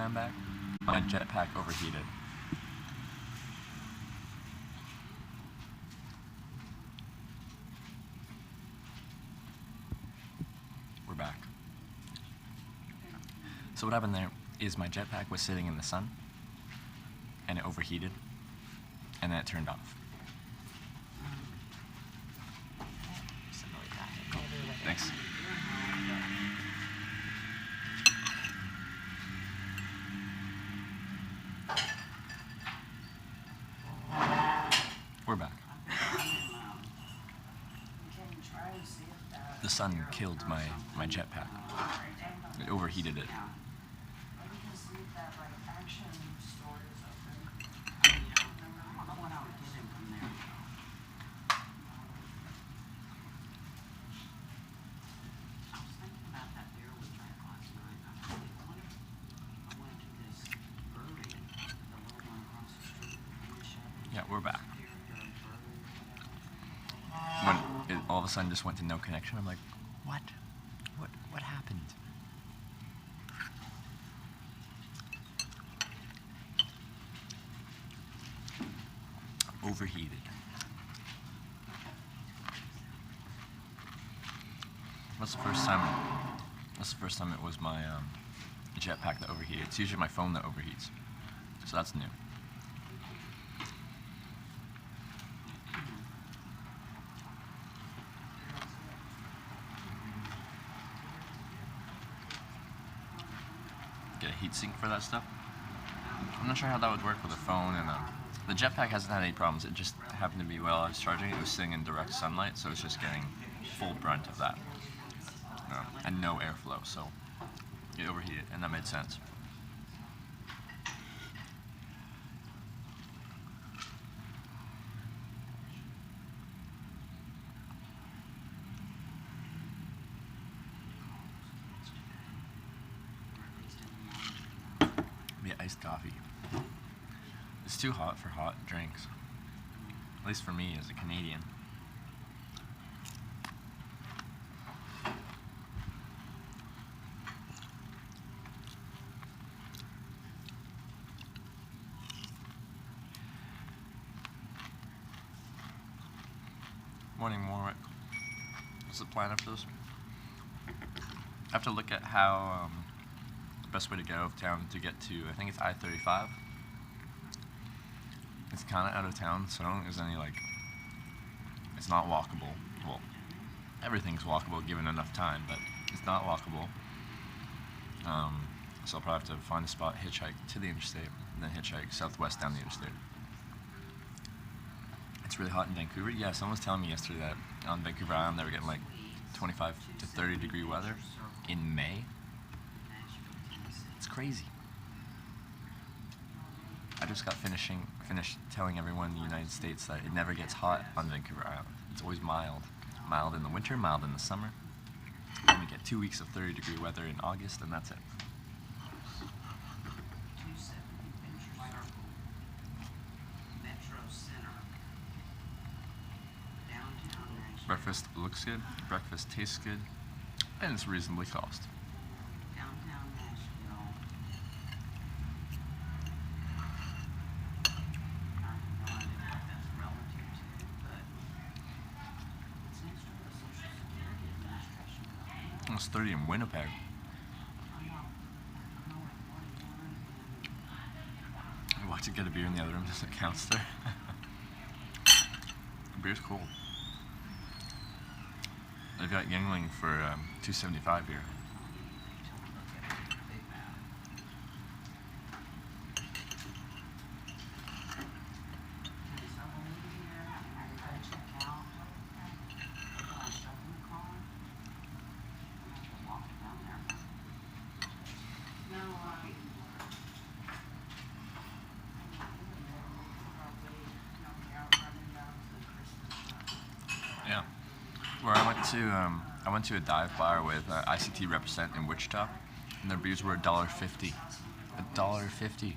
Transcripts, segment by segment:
time back, my jetpack overheated. We're back. So what happened there is my jetpack was sitting in the sun, and it overheated, and then it turned off. Thanks. We're back. The sun killed my jetpack. It overheated it. Yeah, we're back. When it all of a sudden just went to no connection, I'm like, what? What happened? Overheated. That's the first time it was my jetpack that overheated. It's usually my phone that overheats. So that's new. Get a heatsink for that stuff. I'm not sure how that would work with a phone, and the jetpack hasn't had any problems. It just happened to be while I was charging it was sitting in direct sunlight, so it's just getting full brunt of that, and no airflow, so it overheated, and that made sense. Iced coffee. It's too hot for hot drinks. At least for me as a Canadian. Morning, Warwick. What's the plan after this? I have to look at how the best way to get out of town to get to, I think it's I-35. It's kind of out of town, so I don't think there's any, it's not walkable. Well, everything's walkable given enough time, but it's not walkable. So I'll probably have to find a spot, hitchhike to the interstate, and then hitchhike southwest down the interstate. It's really hot in Vancouver. Yeah, someone was telling me yesterday that on Vancouver Island they were getting 25 to 30 degree weather in May. It's crazy. I just got finished telling everyone in the United States that it never gets hot on Vancouver Island. It's always mild. Mild in the winter, mild in the summer. Then we get 2 weeks of 30 degree weather in August, and that's it. Breakfast looks good, breakfast tastes good, and it's reasonably cost. It's 30 in Winnipeg. I watch it get a beer in the other room, does it count there? The beer's cold. They've got Yuengling for $2.75 here. Yeah. Where I went to a dive bar with ICT Represent in Wichita, and their beers were $1.50. $1.50.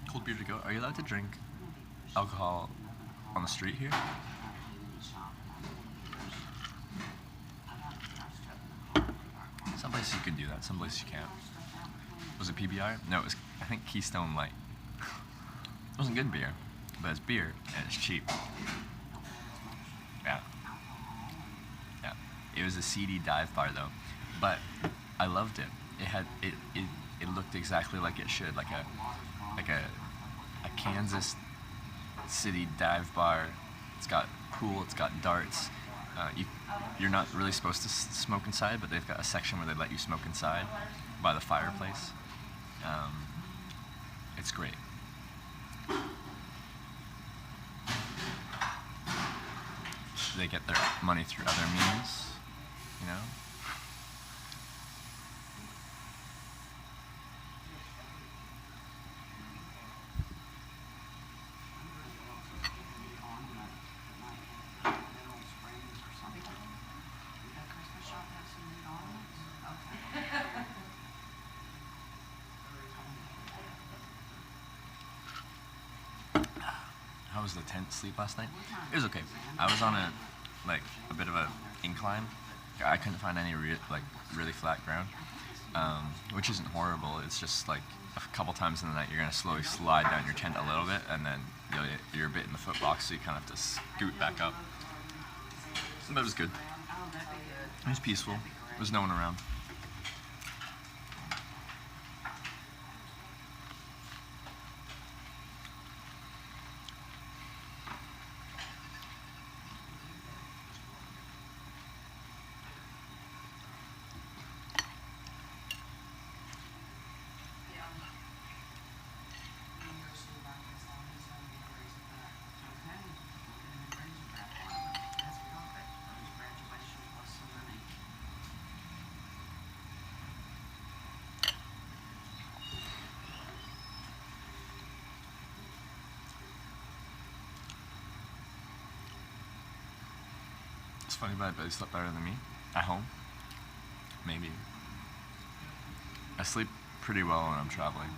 Cold beer to go. Are you allowed to drink alcohol on the street here? you can do that. Some places you can't. Was it PBR? No, it was, I think, Keystone Light. It wasn't good beer, but it's beer and it's cheap. Yeah. Yeah. It was a seedy dive bar though, but I loved it. It looked exactly like it should, like a Kansas City dive bar. It's got pool, it's got darts. You're not really supposed to smoke inside, but they've got a section where they let you smoke inside by the fireplace. It's great. They get their money through other means, you know? How was the tent sleep last night? It was okay. I was on a bit of a incline. I couldn't find any really flat ground, which isn't horrible. It's just like a couple times in the night you're gonna slowly slide down your tent a little bit, and then you're a bit in the foot box, so you kind of have to scoot back up. But it was good. It was peaceful. There was no one around. It's funny, but I bet you slept better than me. At home. Maybe. I sleep pretty well when I'm traveling.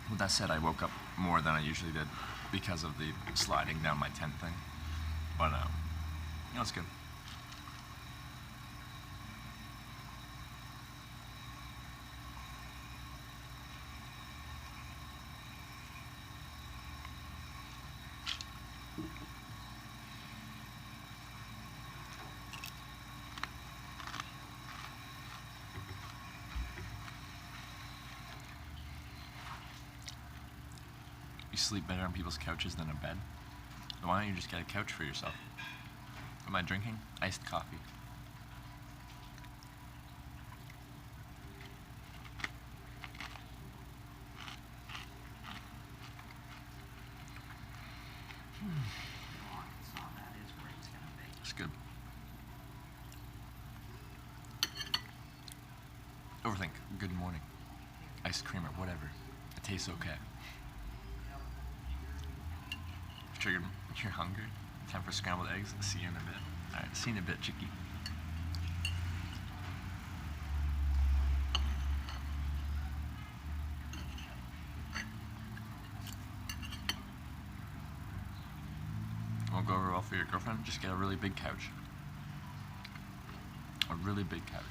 With that said, I woke up more than I usually did because of the sliding down my tent thing. But, it's good. You sleep better on people's couches than a bed? Then why don't you just get a couch for yourself? What am I drinking? Iced coffee. It's good. Overthink. Good morning. Ice cream or whatever. It tastes okay. Triggered your hunger. Time for scrambled eggs. See you in a bit. Alright, see you in a bit, chickie. Won't go over well for your girlfriend? Just get a really big couch. A really big couch.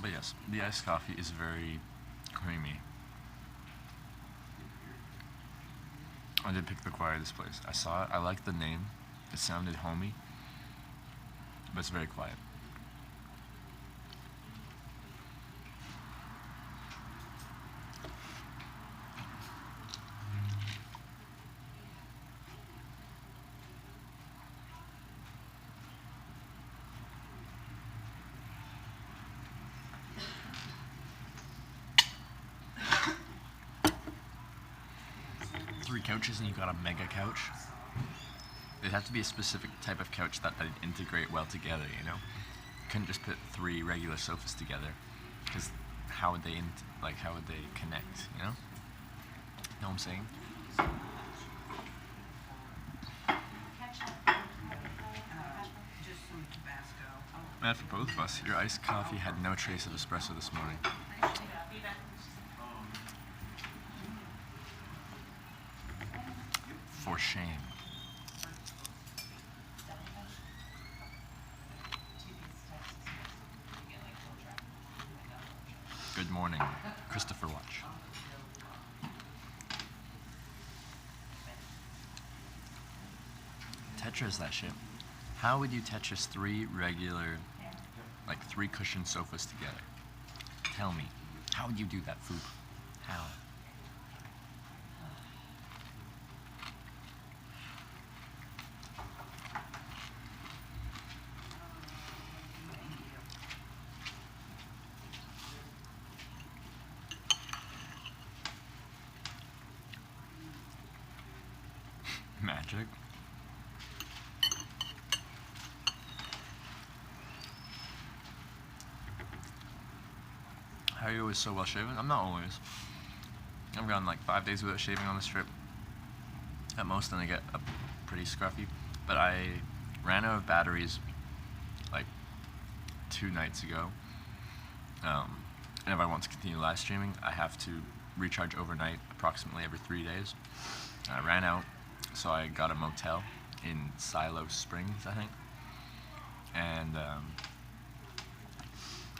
But yes, the iced coffee is very creamy. I did pick the quietest place. I saw it. I liked the name. It sounded homey, but it's very quiet. Three couches and you got a mega couch. It'd have to be a specific type of couch that they'd integrate well together, you know? Couldn't just put three regular sofas together, because how would they connect, you know? Know what I'm saying? Just some Tabasco. Mad for both of us. Your iced coffee had no trace of espresso this morning. For shame. Good morning, Christopher Watch. Tetris that shit. How would you Tetris three cushion sofas together? Tell me. How would you do that, Foop? How? Magic. How are you always so well shaven? I'm not always. I've gone like 5 days without shaving on this trip. At most, then I get pretty scruffy. But I ran out of batteries like 2 nights ago. And if I want to continue live streaming, I have to recharge overnight approximately every 3 days. I ran out, so I got a motel in Silo Springs, I think. And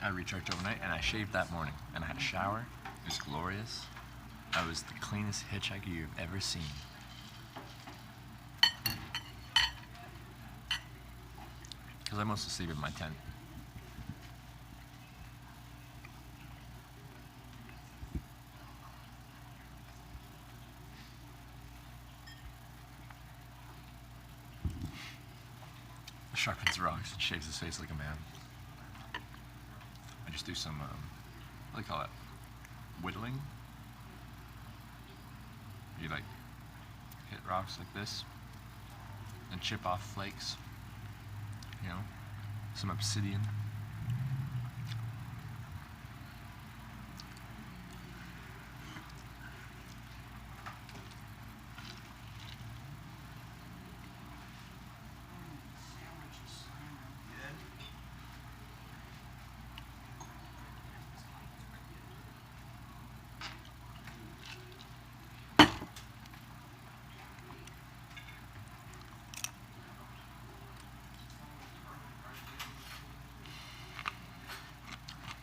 I recharged overnight, and I shaved that morning, and I had a shower. It was glorious. I was the cleanest hitchhiker you've ever seen. Because I mostly sleep in my tent. Sharpens rocks and shaves his face like a man. I just do some, what do you call it? Whittling? You like hit rocks like this and chip off flakes, you know, some obsidian.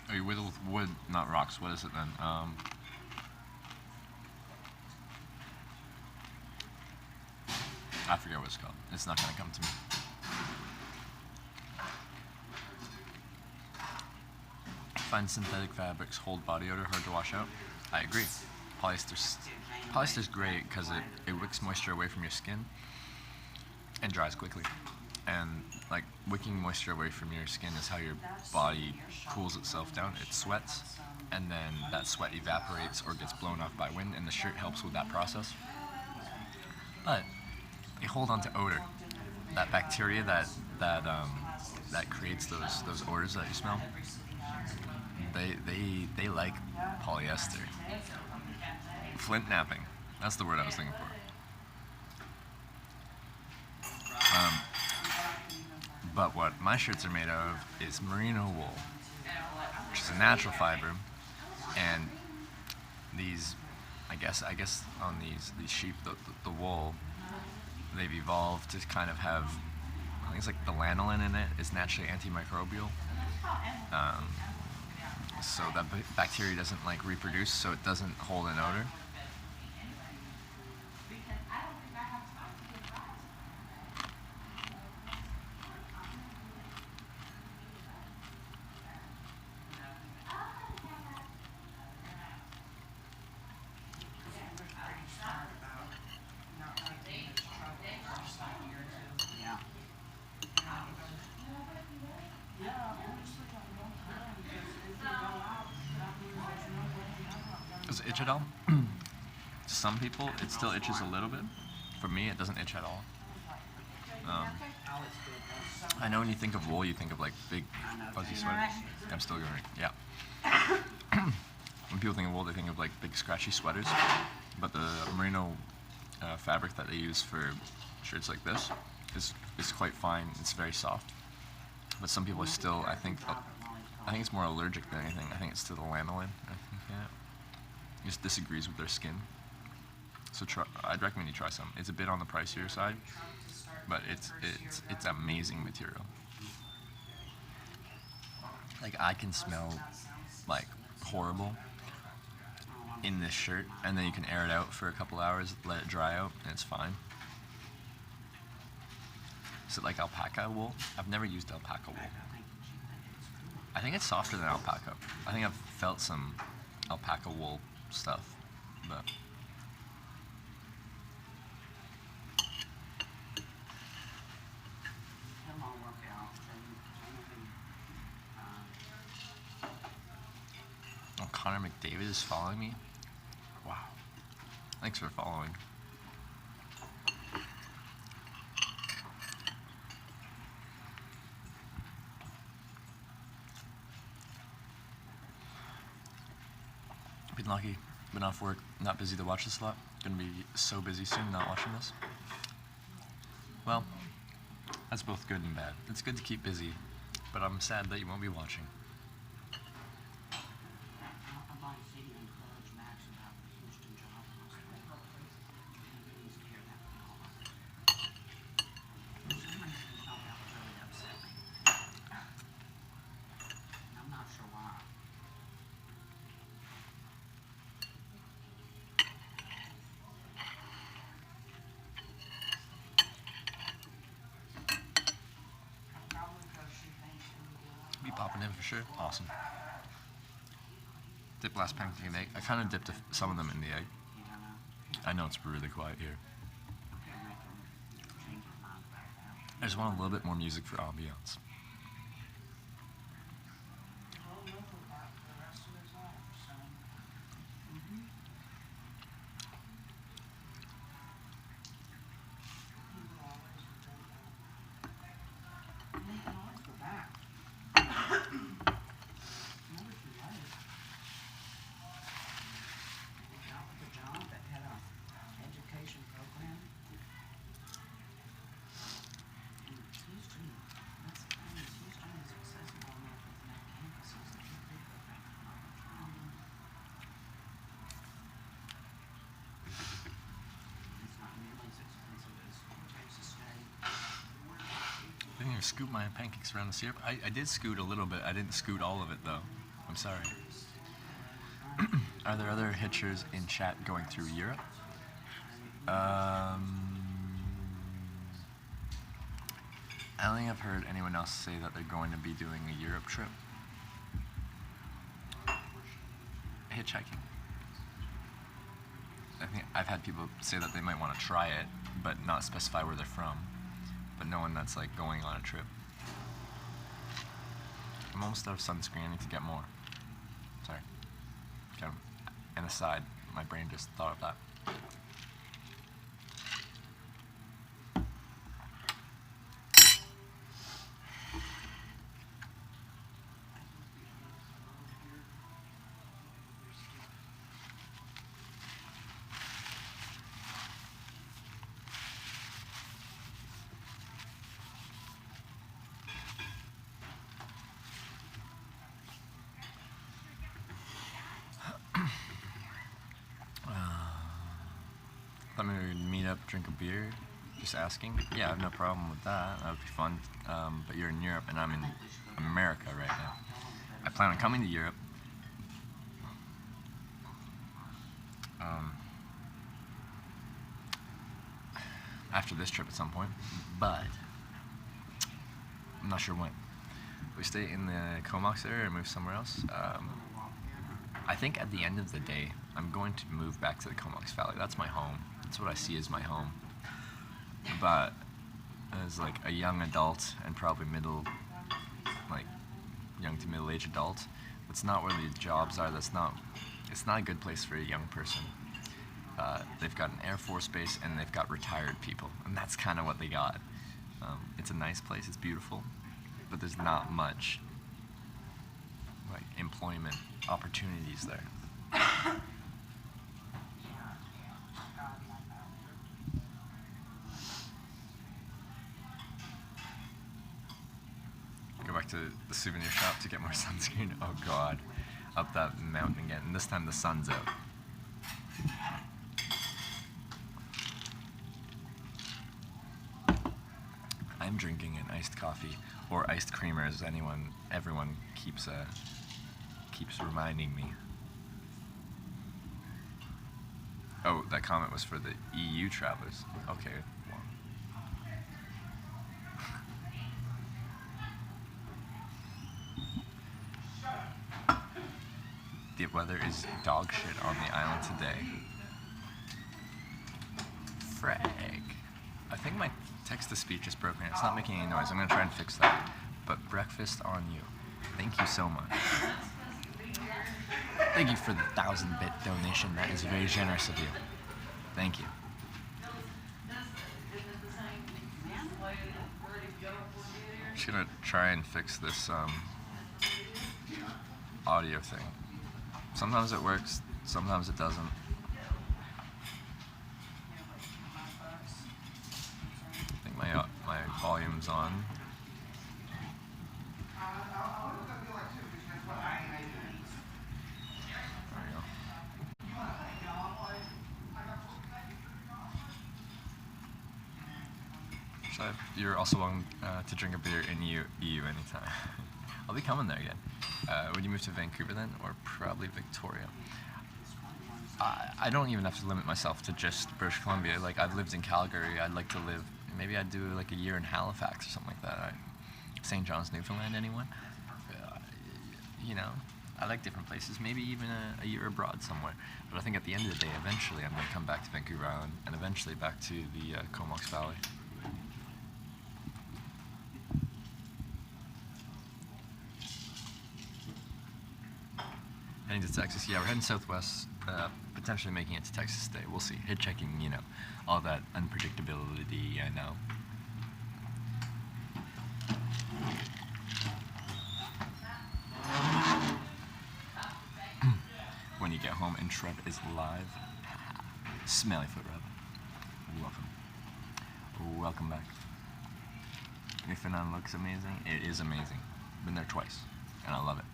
Oh, you whittle with wood, not rocks. What is it then? I forget what it's called. It's not gonna come to me. Find synthetic fabrics hold body odor hard to wash out. I agree. Polyester's great because it wicks moisture away from your skin and dries quickly. And like wicking moisture away from your skin is how your body cools itself down. It sweats, and then that sweat evaporates or gets blown off by wind, and the shirt helps with that process. But they hold on to odor. That bacteria that creates those odors that you smell. They like polyester. Flint napping. That's the word I was thinking for. But what my shirts are made of is merino wool, which is a natural fiber, and these, I guess on these sheep, the wool, they've evolved to kind of have, I think it's like the lanolin in it is naturally antimicrobial, so that bacteria doesn't like reproduce, so it doesn't hold an odor. Does it itch at all? To some people, it still itches a little bit. For me, it doesn't itch at all. I know when you think of wool, you think of like big fuzzy sweaters. I'm still going, yeah. When people think of wool, they think of like big scratchy sweaters. But the merino fabric that they use for shirts like this is quite fine. It's very soft. but some people are still. I think it's more allergic than anything. I think it's to the lanolin. I think it just disagrees with their skin. So I'd recommend you try some. It's a bit on the pricier side, but it's amazing material. Like I can smell like horrible in this shirt, and then you can air it out for a couple hours, let it dry out, and it's fine. Is it like alpaca wool? I've never used alpaca wool. I think it's softer than alpaca. I think I've felt some alpaca wool stuff, but oh, Connor McDavid is following me. Wow. Thanks for following. Been lucky. Been off work. Not busy to watch this a lot. Gonna be so busy soon not watching this. Well, that's both good and bad. It's good to keep busy, but I'm sad that you won't be watching. Be popping in for sure. Awesome. Dip last pancake and egg. I kind of dipped some of them in the egg. I know it's really quiet here. I just want a little bit more music for ambiance. I think I scoop my pancakes around the syrup. I did scoot a little bit. I didn't scoot all of it though. I'm sorry. Are there other hitchers in chat going through Europe? I don't think I've heard anyone else say that they're going to be doing a Europe trip. Hitchhiking. I think I've had people say that they might want to try it, but not specify where they're from. But no one that's like going on a trip. I'm almost out of sunscreen. I need to get more. Sorry. Kind of an aside. My brain just thought of that. Thought maybe we'd meet up, drink a beer. Just asking. Yeah, I have no problem with that. That would be fun. But you're in Europe and I'm in America right now. I plan on coming to Europe. After this trip at some point, but I'm not sure when. We stay in the Comox area or move somewhere else. I think at the end of the day, I'm going to move back to the Comox Valley. That's my home. That's what I see as my home. But as like a young adult and probably young to middle-aged adult, that's not where the jobs are. It's not a good place for a young person. They've got an Air Force base and they've got retired people, and that's kind of what they got. It's a nice place. It's beautiful, but there's not much like employment opportunities there. Go to the souvenir shop to get more sunscreen. Oh god, up that mountain again, and this time the sun's out. I'm drinking an iced coffee, or iced creamer, as everyone keeps reminding me. Oh, that comment was for the EU travelers. Okay. The weather is dog shit on the island today. Frag. I think my text-to-speech is broken. It's not making any noise. I'm going to try and fix that. But breakfast on you. Thank you so much. Thank you for the 1,000-bit donation. That is very generous of you. Thank you. I'm just going to try and fix this audio thing. Sometimes it works, sometimes it doesn't. I think my volume's on. There we go. So you're also welcome to drink a beer in EU anytime. I'll be coming there again. Would you move to Vancouver then, or probably Victoria? I don't even have to limit myself to just British Columbia. Like, I've lived in Calgary. I'd like to live. Maybe I'd do like a year in Halifax or something like that. St. John's, Newfoundland. Anyone? You know, I like different places. Maybe even a year abroad somewhere. But I think at the end of the day, eventually, I'm going to come back to Vancouver Island and eventually back to the Comox Valley. Heading to Texas, yeah, we're heading southwest, potentially making it to Texas today. We'll see. Hitchhiking, you know, all that unpredictability, I know. When you get home and Trev is live. Smelly foot rub. Welcome. Welcome back. Newfoundland looks amazing. It is amazing. Been there twice, and I love it.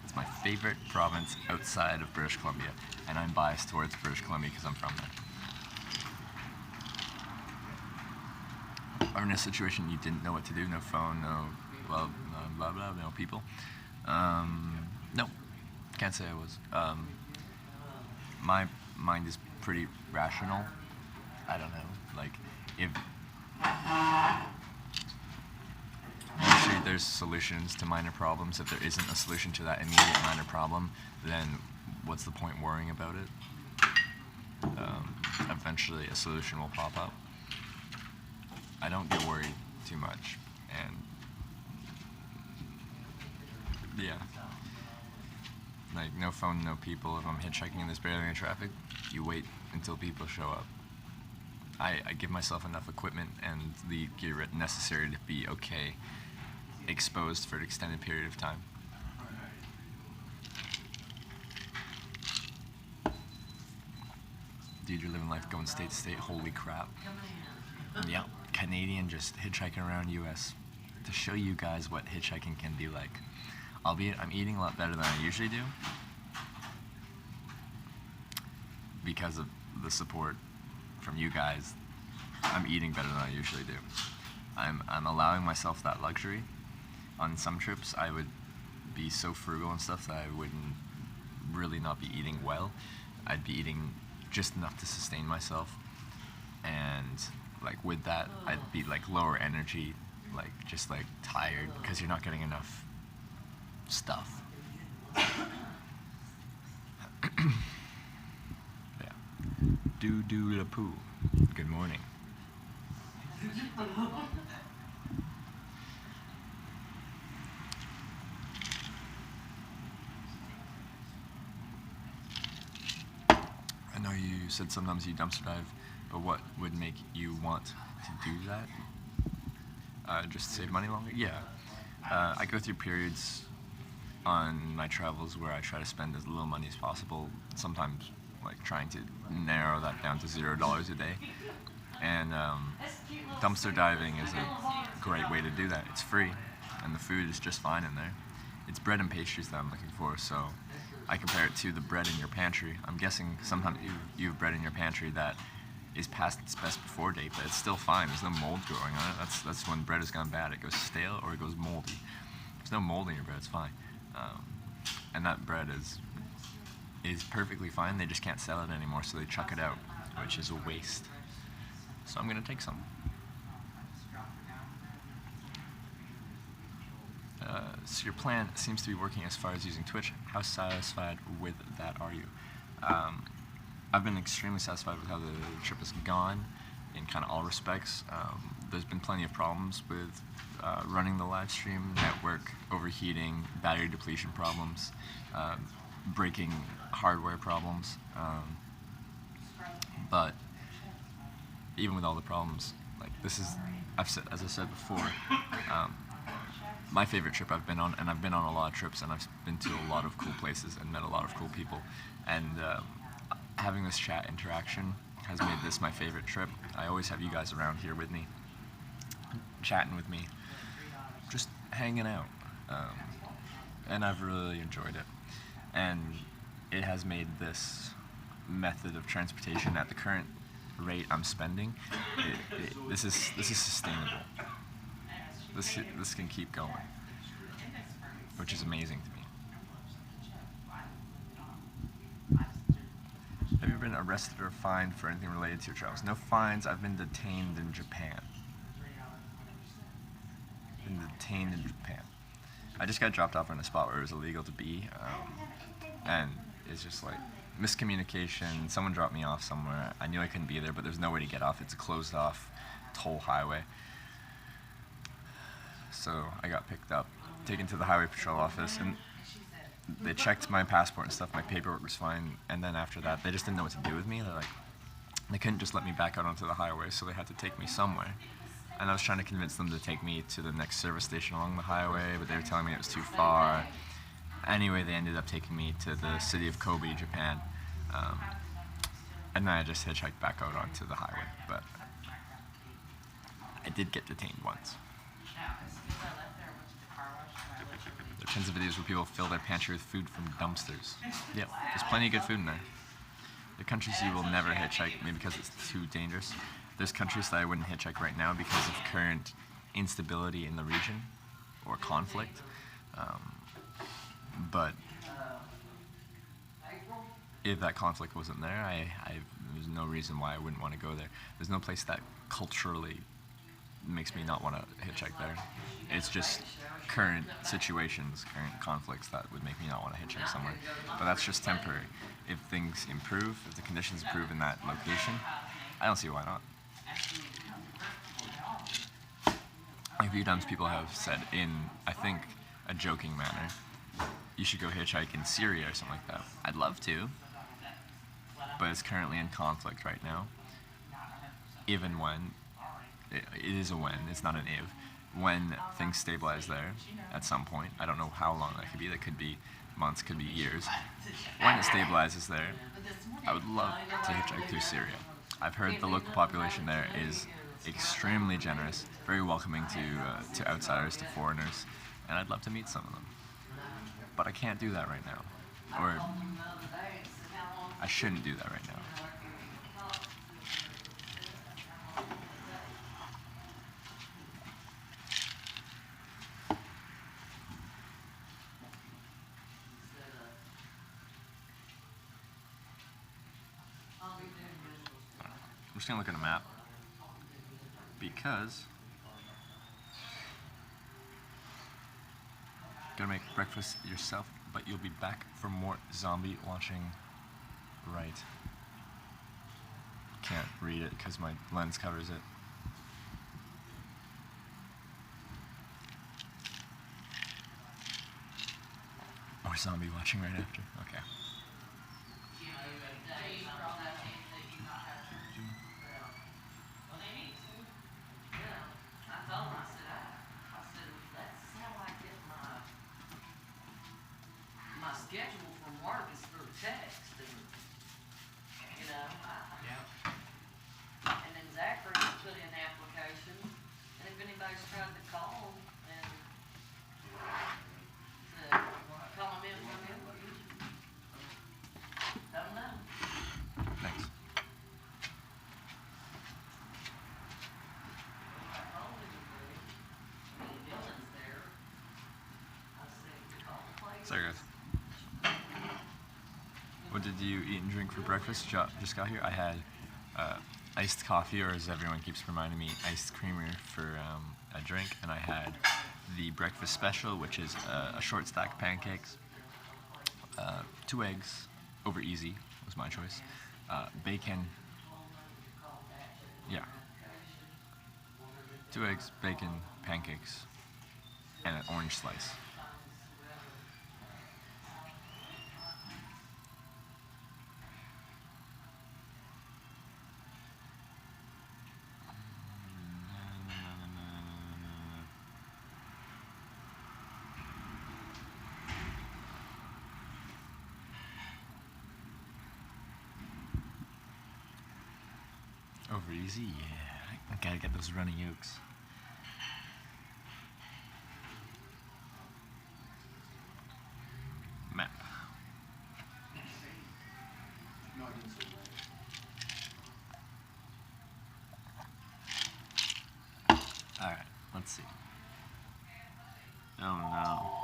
It's my favorite province outside of British Columbia, and I'm biased towards British Columbia because I'm from there. Are in a situation you didn't know what to do, no phone, no blah blah blah, no people. No, can't say I was. My mind is pretty rational. I don't know, like if usually there's solutions to minor problems. If there isn't a solution to that immediate minor problem, then what's the point worrying about it? Eventually a solution will pop up. I don't get worried too much, and yeah. Like, no phone, no people. If I'm hitchhiking and there's barely any traffic, you wait until people show up. I give myself enough equipment and the gear necessary to be okay exposed for an extended period of time. Dude, you're living life going state to state. Holy crap. Yeah, Canadian just hitchhiking around US to show you guys what hitchhiking can be like. Albeit I'm eating a lot better than I usually do because of the support from you guys. I'm eating better than I usually do. I'm allowing myself that luxury. On some trips, I would be so frugal and stuff that I wouldn't really not be eating well. I'd be eating just enough to sustain myself, and like with that, I'd be like lower energy, like just like tired because you're not getting enough stuff. Yeah. Do la poo. Good morning. I know you said sometimes you dumpster dive, but what would make you want to do that? Just save money longer? Yeah. I go through periods on my travels where I try to spend as little money as possible, sometimes like trying to narrow that down to $0 a day. And dumpster diving is a great way to do that. It's free, and the food is just fine in there. It's bread and pastries that I'm looking for, so I compare it to the bread in your pantry. I'm guessing sometimes you have bread in your pantry that is past its best before date, but it's still fine. There's no mold growing on it. That's when bread has gone bad. It goes stale or it goes moldy. There's no mold in your bread. It's fine, and that bread is perfectly fine. They just can't sell it anymore, so they chuck it out, which is a waste. So I'm gonna take some. So your plan seems to be working as far as using Twitch. How satisfied with that are you? I've been extremely satisfied with how the trip has gone in kind of all respects. There's been plenty of problems with running the live stream, network overheating, battery depletion problems, breaking hardware problems. But even with all the problems, like this is, as I said before, my favorite trip I've been on, and I've been on a lot of trips, and I've been to a lot of cool places and met a lot of cool people, and having this chat interaction has made this my favorite trip. I always have you guys around here with me, chatting with me, just hanging out, and I've really enjoyed it, and it has made this method of transportation at the current rate I'm spending, this is sustainable. This can keep going, which is amazing to me. Have you ever been arrested or fined for anything related to your travels? No fines. I've been detained in Japan. I just got dropped off in a spot where it was illegal to be, and it's just like miscommunication. Someone dropped me off somewhere. I knew I couldn't be there, but there's no way to get off. It's a closed off toll highway. So I got picked up, taken to the highway patrol office, and they checked my passport and stuff. My paperwork was fine, and then after that, they just didn't know what to do with me. They couldn't just let me back out onto the highway, so they had to take me somewhere. And I was trying to convince them to take me to the next service station along the highway, but they were telling me it was too far. Anyway, they ended up taking me to the city of Kobe, Japan, and then I just hitchhiked back out onto the highway. But I did get detained once. There are tons of videos where people fill their pantry with food from dumpsters. Yep, there's plenty of good food in there. The countries you will never hitchhike, maybe because it's too dangerous. There's countries that I wouldn't hitchhike right now because of current instability in the region or conflict. But if that conflict wasn't there, there's no reason why I wouldn't want to go there. There's no place that culturally makes me not want to hitchhike there. It's just current situations, current conflicts that would make me not want to hitchhike somewhere. But that's just temporary. If things improve, if the conditions improve in that location, I don't see why not. A few times people have said in, I think, a joking manner, you should go hitchhike in Syria or something like that. I'd love to, but it's currently in conflict right now. Even when, it is a when, it's not an if, when things stabilize there at some point, I don't know how long that could be, that could be months, could be years. When it stabilizes there, I would love to hitchhike through Syria. I've heard the local population there is extremely generous, very welcoming to outsiders, to foreigners, and I'd love to meet some of them. But I can't do that right now, or I shouldn't do that right now. I'm just gonna look at a map because gonna make breakfast yourself, but you'll be back for more zombie watching. Right. Can't read it because my lens covers it. More zombie watching right after. Okay. Schedule from work is through text, and then Zachary put in the application, and if anybody's tried to call, and Sorry, guys. What did you eat and drink for breakfast? Just got here. I had iced coffee, or as everyone keeps reminding me, iced creamer for a drink, and I had the breakfast special, which is a short stack pancakes, 2 eggs, over easy was my choice, bacon, yeah, 2 eggs, bacon, pancakes, and an orange slice. Over easy, yeah. I gotta get those runny yolks. Map. Alright, let's see. Oh no.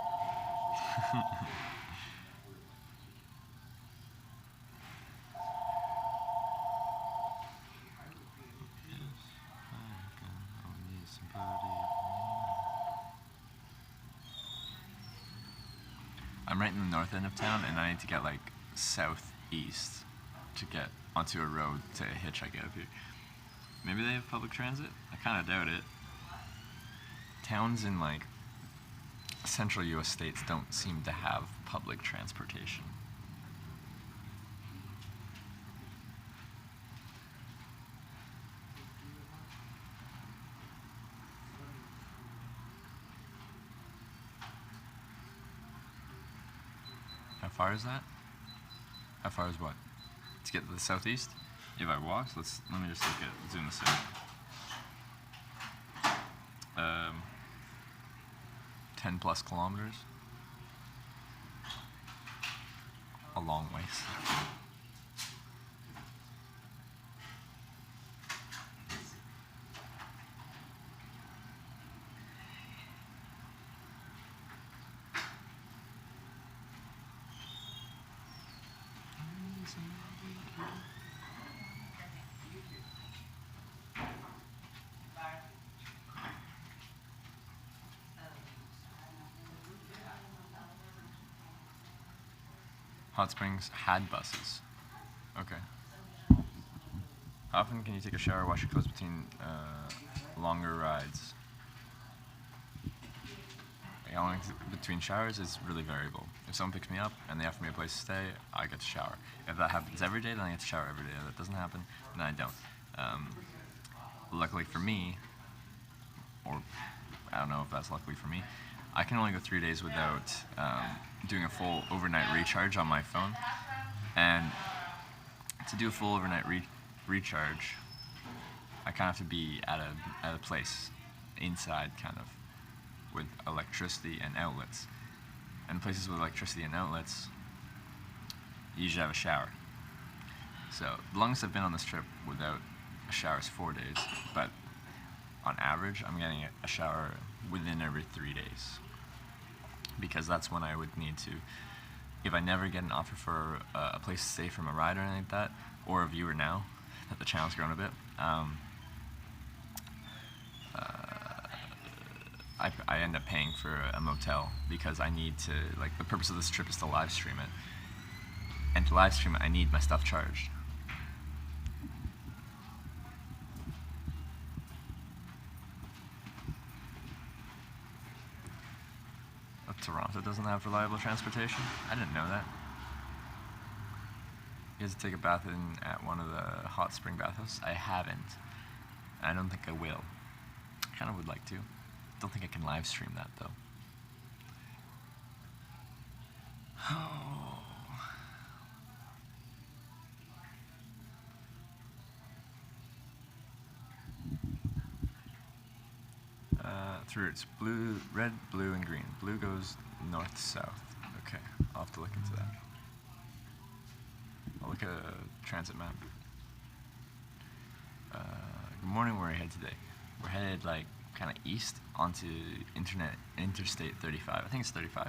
I'm right in the north end of town, and I need to get like southeast to get onto a road to hitchhike out of here. Maybe they have public transit? I kind of doubt it. Towns in like central US states don't seem to have public transportation. How far is that? How far is what? To get to the southeast? If I walked, let me just look at, zoom this in. 10 plus kilometers. A long ways. Hot Springs had buses. Okay. How often can you take a shower, wash your clothes between longer rides? How long between showers is really variable. If someone picks me up and they offer me a place to stay, I get to shower. If that happens every day, then I get to shower every day. If that doesn't happen, then I don't. Luckily for me, or I don't know if that's luckily for me, I can only go 3 days without doing a full overnight recharge on my phone. And to do a full overnight recharge, I kind of have to be at a place inside, kind of, with electricity and outlets. And places with electricity and outlets, you usually have a shower. So the longest I've been on this trip without a shower is 4 days, but on average, I'm getting a shower within every 3 days. Because that's when I would need to, if I never get an offer for a place to stay from a ride or anything like that, or a viewer now, that the channel's grown a bit, I end up paying for a motel because I need to, like, the purpose of this trip is to live stream it. And to live stream it, I need my stuff charged. Toronto doesn't have reliable transportation? I didn't know that. You guys take a bath at one of the hot spring bathhouses? I haven't. I don't think I will. I kind of would like to. Don't think I can live stream that though. Through it's blue, red, blue, and green. Blue goes north, south. Okay, I'll have to look into that. I'll look at a transit map. Good morning, where are we headed today? We're headed like kind of east onto Interstate 35. I think it's 35.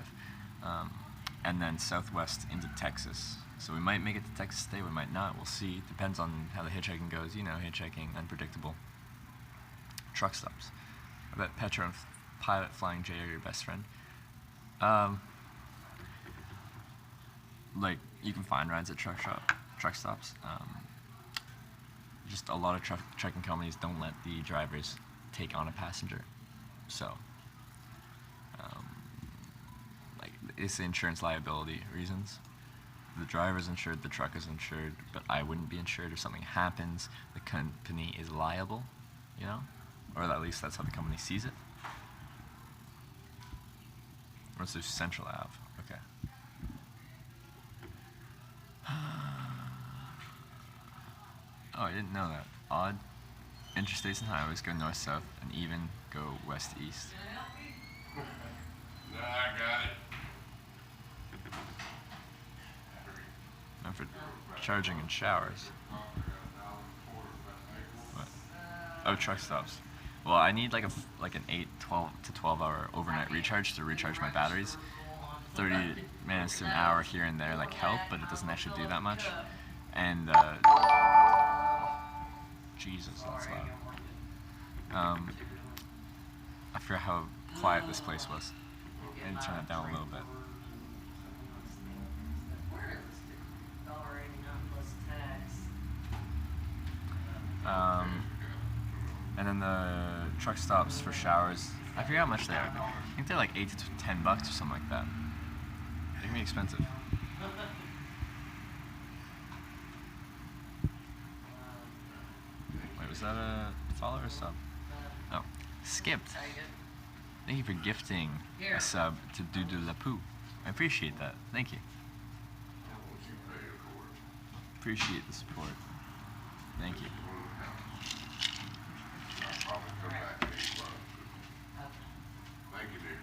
and then southwest into Texas. So we might make it to Texas today, we might not. We'll see. Depends on how the hitchhiking goes. You know, hitchhiking, unpredictable. Truck stops. I bet Petra and Pilot Flying J are your best friend. Like, you can find rides at truck stops. Just a lot of trucking companies don't let the drivers take on a passenger. So, like, it's insurance liability reasons. The driver's insured, the truck is insured, but I wouldn't be insured if something happens. The company is liable, you know? Or at least that's how the company sees it. What's this Central Ave? Okay. Oh, I didn't know that. Odd. Interstates and highways go north-south and even go west-east. No, I got it. And for charging and showers. What? Oh, truck stops. Well, I need like an 12 to 12 hour overnight recharge to recharge my batteries. 30 minutes to an hour here and there like help, but it doesn't actually do that much. And Jesus, that's loud. I forgot how quiet this place was. I need to turn it down a little bit. And then the truck stops for showers. I forget how much they are. I think they're like $8 to $10 or something like that. They can be expensive. Wait, was that a follow or sub? Oh, skipped. Thank you for gifting a sub to Doodoo Lapoo. I appreciate that. Thank you. Appreciate the support. Thank you. Thank you, dear.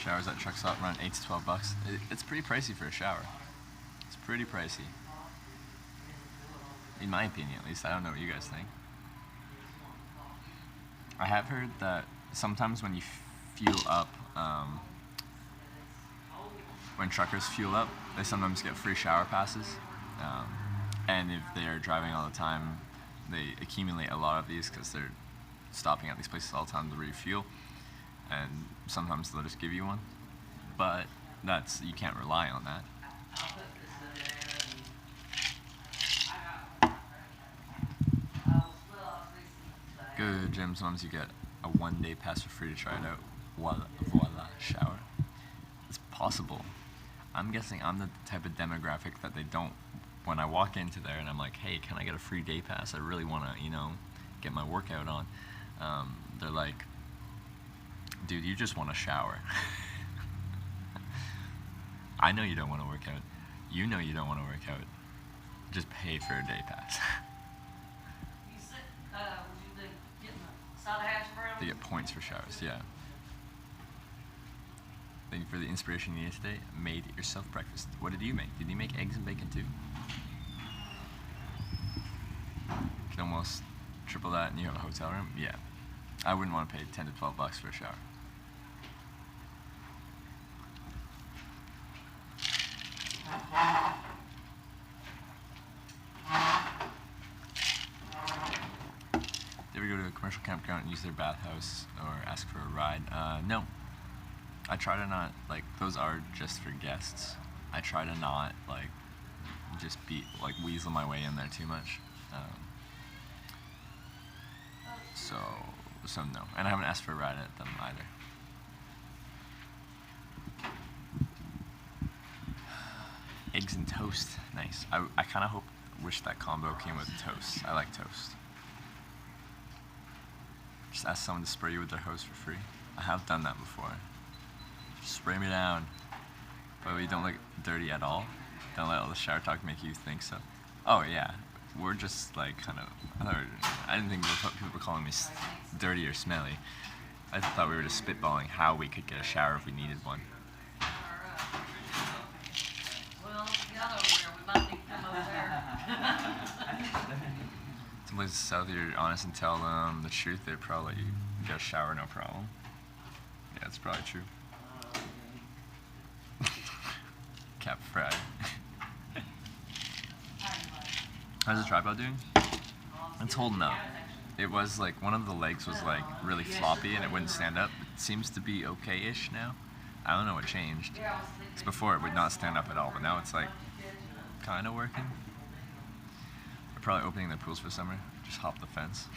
Showers at truck stop run $8 to $12. It's pretty pricey for a shower. It's pretty pricey. In my opinion, at least. I don't know what you guys think. I have heard that sometimes when you fuel up, when truckers fuel up, they sometimes get free shower passes. And if they're driving all the time, they accumulate a lot of these because they're stopping at these places all the time to refuel. And sometimes they'll just give you one. But you can't rely on that. Go to the gym, sometimes you get a 1-day pass for free to try it out. Voila, shower. It's possible. I'm guessing I'm the type of demographic that they don't, when I walk into there and I'm like, hey, can I get a free day pass? I really want to, get my workout on. They're like, dude, you just want to shower. I know you don't want to work out. You know you don't want to work out. Just pay for a day pass. They get points for showers, yeah. Thank you for the inspiration you needed today. Made yourself breakfast. What did you make? Did you make eggs and bacon too? You can almost triple that and you have a hotel room? Yeah. I wouldn't want to pay $10 to $12 for a shower. Did you ever go to a commercial campground and use their bathhouse or ask for a ride? No. I try to not, those are just for guests. I try to not, just weasel my way in there too much. So no. And I haven't asked for a ride at them either. Eggs and toast, nice. I kind of wish that combo came with toast. I like toast. Just ask someone to spray you with their hose for free. I have done that before. Just spray me down. But we don't look dirty at all. Don't let all the shower talk make you think so. Oh yeah, we're just I didn't think people were calling me dirty or smelly. I thought we were just spitballing how we could get a shower if we needed one. Some places south, you're honest and tell them the truth, they'd probably let you get a shower, no problem. Yeah, it's probably true. Cap fried. How's the tripod doing? It's holding up. It was like one of the legs was like really floppy and it wouldn't stand up. It seems to be okay-ish now. I don't know what changed. Because before it would not stand up at all, but now it's like kind of working. They're probably opening their pools for summer. Just hop the fence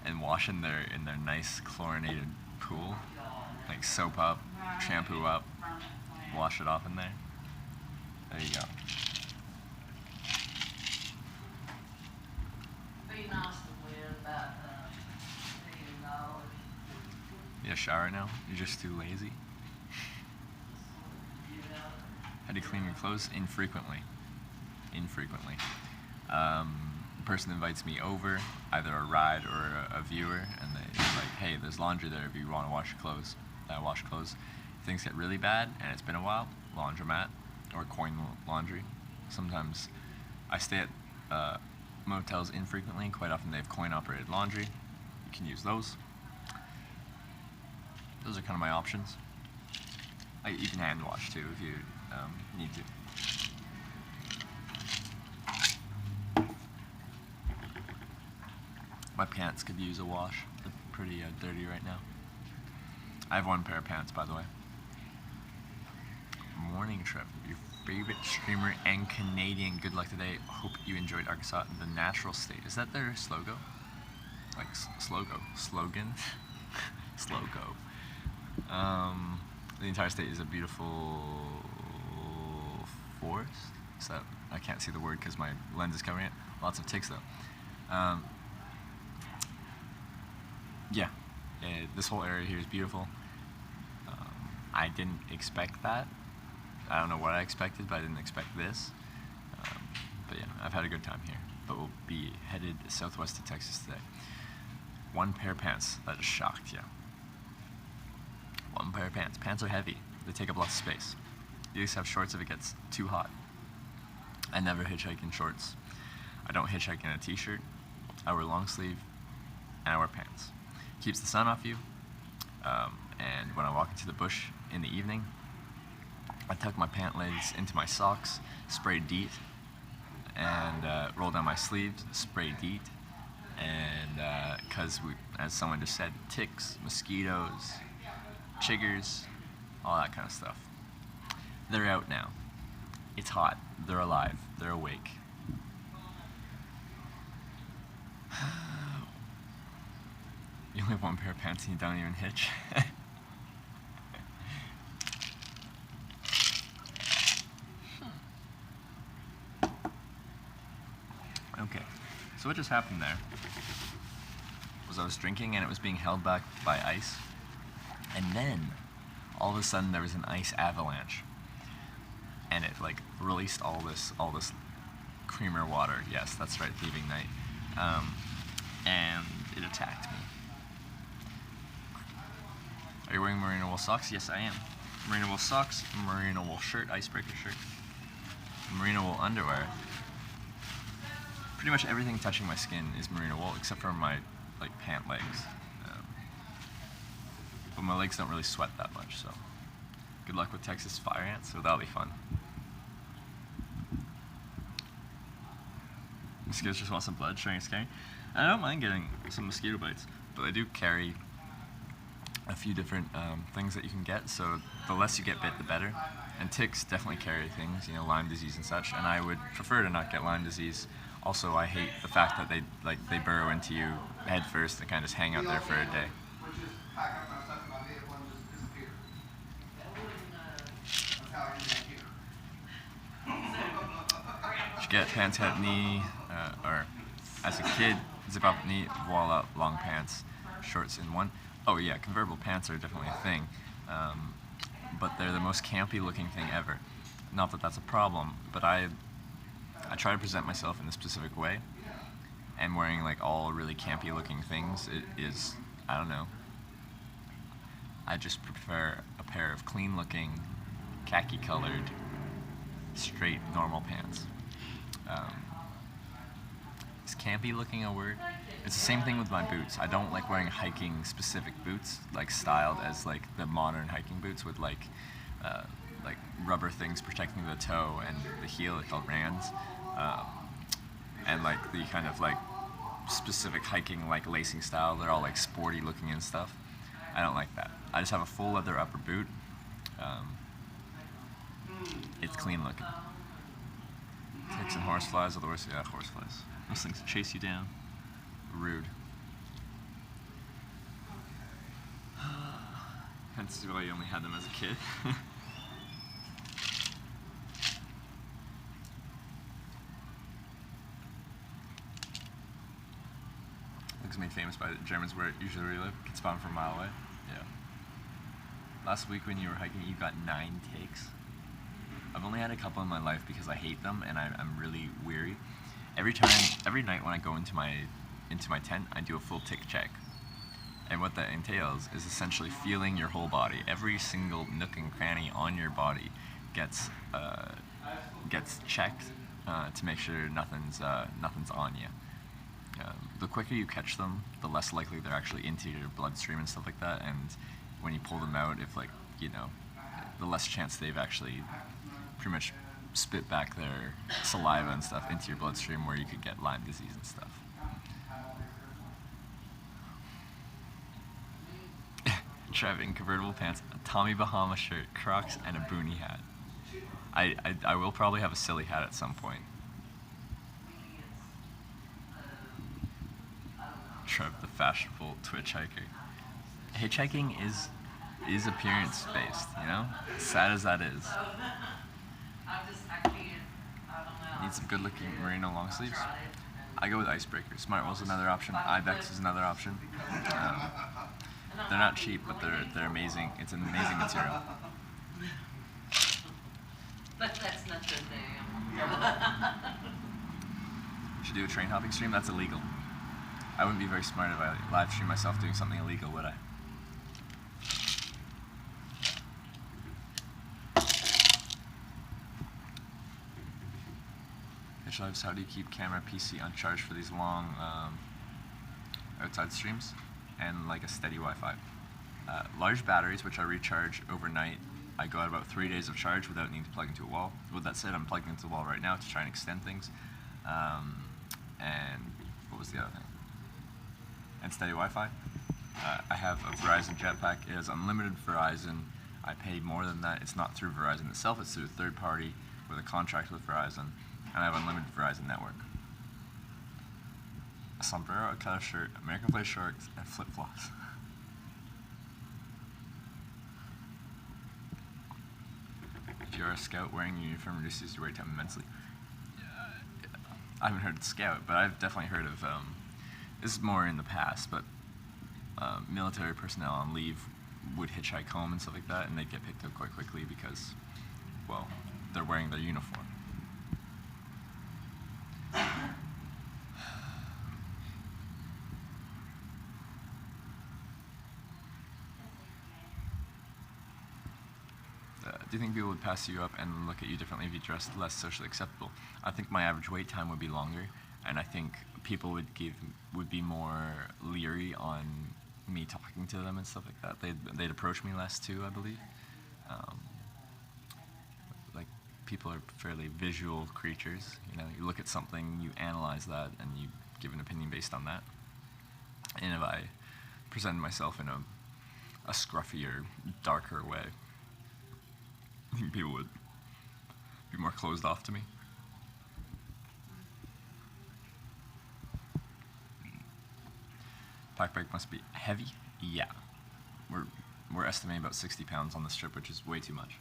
and wash in their nice chlorinated pool. Like soap up, shampoo up, wash it off in there. There you go. Be nice to Will about $1 million. You shower now? You're just too lazy? How do you clean your clothes? Infrequently. Infrequently. The person invites me over, either a ride or a viewer, and they're like, hey, there's laundry there if you want to wash your clothes. I wash clothes. If things get really bad, and it's been a while, laundromat or coin laundry. Sometimes I stay at motels infrequently. Quite often they have coin-operated laundry. You can use those. Those are kind of my options. You can hand wash too if you need to. My pants could use a wash. They're pretty dirty right now. I have one pair of pants, by the way. Morning Trip, your favorite streamer and Canadian. Good luck today. Hope you enjoyed Arkansas in the natural state. Is that their slogan? Like slogan? Slogo. The entire state is a beautiful forest. So I can't see the word because my lens is covering it. Lots of ticks though. Yeah, this whole area here is beautiful. I didn't expect that. I don't know what I expected, but I didn't expect this. But yeah, I've had a good time here. But we'll be headed southwest to Texas today. One pair of pants. That just shocked you. One pair of pants. Pants are heavy. They take up lots of space. You just have shorts if it gets too hot. I never hitchhike in shorts. I don't hitchhike in a t-shirt. I wear long sleeve, and I wear pants. Keeps the sun off you. And when I walk into the bush in the evening, I tuck my pant legs into my socks, spray DEET, and roll down my sleeves, spray DEET, and because as someone just said, ticks, mosquitoes, chiggers, all that kind of stuff. They're out now. It's hot. They're alive. They're awake. You only have one pair of pants and you don't even hitch. Okay, so what just happened there was I was drinking and it was being held back by ice, and then all of a sudden there was an ice avalanche, and it like released all this creamer water. Yes, that's right, thieving night, and it attacked me. Are you wearing merino wool socks? Yes, I am. Merino wool socks, merino wool shirt, icebreaker shirt, merino wool underwear. Pretty much everything touching my skin is merino wool, except for my like pant legs. But my legs don't really sweat that much, so good luck with Texas fire ants. So that'll be fun. Mosquitoes just want some blood, sharing is scary. I don't mind getting some mosquito bites, but I do carry a few different things that you can get. So the less you get bit, the better. And ticks definitely carry things, you know, Lyme disease and such. And I would prefer to not get Lyme disease. Also, I hate the fact that they burrow into you head first and kind of just hang out there for a day. Should get pants at knee, or as a kid, zip up knee, voila, long pants, shorts in one. Oh yeah, convertible pants are definitely a thing, but they're the most campy looking thing ever. Not that that's a problem, but I try to present myself in a specific way, and wearing like all really campy looking things, it is, I don't know. I just prefer a pair of clean looking, khaki colored, straight normal pants. Is campy looking a word? It's the same thing with my boots. I don't like wearing hiking specific boots, like styled as like the modern hiking boots with uh, like rubber things protecting the toe and the heel, called rands, and like the kind of like specific hiking like lacing style. They're all like sporty looking and stuff. I don't like that. I just have a full leather upper boot. It's clean looking. Ticks and horseflies, otherwise, yeah, horseflies. Those things chase you down. Rude. Hence why you only had them as a kid. Looks made famous by the Germans where usually where you live. Get spawned from a mile away. Yeah. Last week when you were hiking, you got 9 ticks. I've only had a couple in my life because I hate them and I'm really weary. Every night when I go into my tent, I do a full tick check. And what that entails is essentially feeling your whole body. Every single nook and cranny on your body gets checked to make sure nothing's on you. The quicker you catch them, the less likely they're actually into your bloodstream and stuff like that. And when you pull them out, if like, you know, the less chance they've actually pretty much spit back their saliva and stuff into your bloodstream where you could get Lyme disease and stuff. Trev in convertible pants, a Tommy Bahama shirt, Crocs, and a boonie hat. I will probably have a silly hat at some point. Trev, the fashionable Twitch hiker. Hitchhiking is appearance based, you know? As sad as that is. Need some good looking merino long sleeves. I go with Icebreaker. Smartwool's another option. Ibex is another option. They're not cheap, but they're amazing. It's an amazing material. But that's not the name. Should do a train hopping stream. That's illegal. I wouldn't be very smart if I live stream myself doing something illegal, would I? Hitch Lives, how do you keep camera PC on charge for these long outside streams and like a steady Wi-Fi? Large batteries, which I recharge overnight. I go at about 3 days of charge without needing to plug into a wall. With that said, I'm plugged into the wall right now to try and extend things. And what was the other thing? And steady Wi-Fi. I have a Verizon Jetpack. It has unlimited Verizon. I pay more than that. It's not through Verizon itself. It's through a third party with a contract with Verizon. And I have unlimited Verizon network. A sombrero, a cutter shirt, American flag shorts, and flip-flops. If you're a scout, wearing your uniform reduces your wait time immensely. I haven't heard of scout, but I've definitely heard of, this is more in the past, but military personnel on leave would hitchhike home and stuff like that, and they'd get picked up quite quickly because, well, they're wearing their uniform. Do you think people would pass you up and look at you differently if you dressed less socially acceptable? I think my average wait time would be longer, and I think people would be more leery on me talking to them and stuff like that. They'd approach me less too, I believe. Like people are fairly visual creatures. You know, you look at something, you analyze that, and you give an opinion based on that. And if I presented myself in a scruffier, darker way, I think people would be more closed off to me. Pack bag must be heavy. Yeah, we're estimating about 60 pounds on this trip, which is way too much.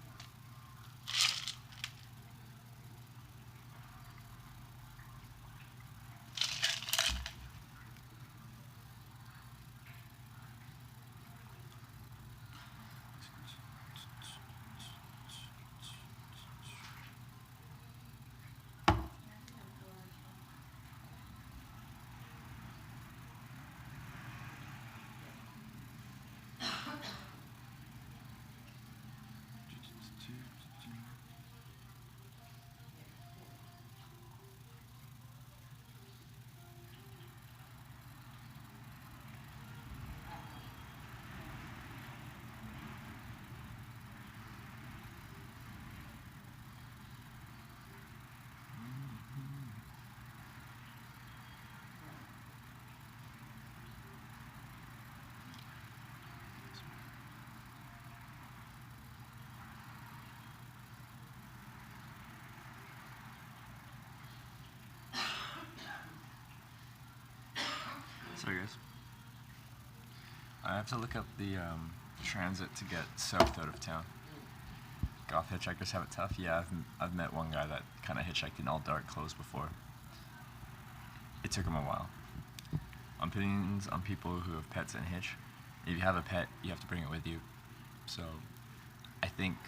guys. I have to look up the transit to get south out of town. Goth hitchhikers have it tough. Yeah, I've met one guy that kind of hitchhiked in all dark clothes before. It took him a while. Opinions on people who have pets and hitch. If you have a pet, you have to bring it with you. So, I think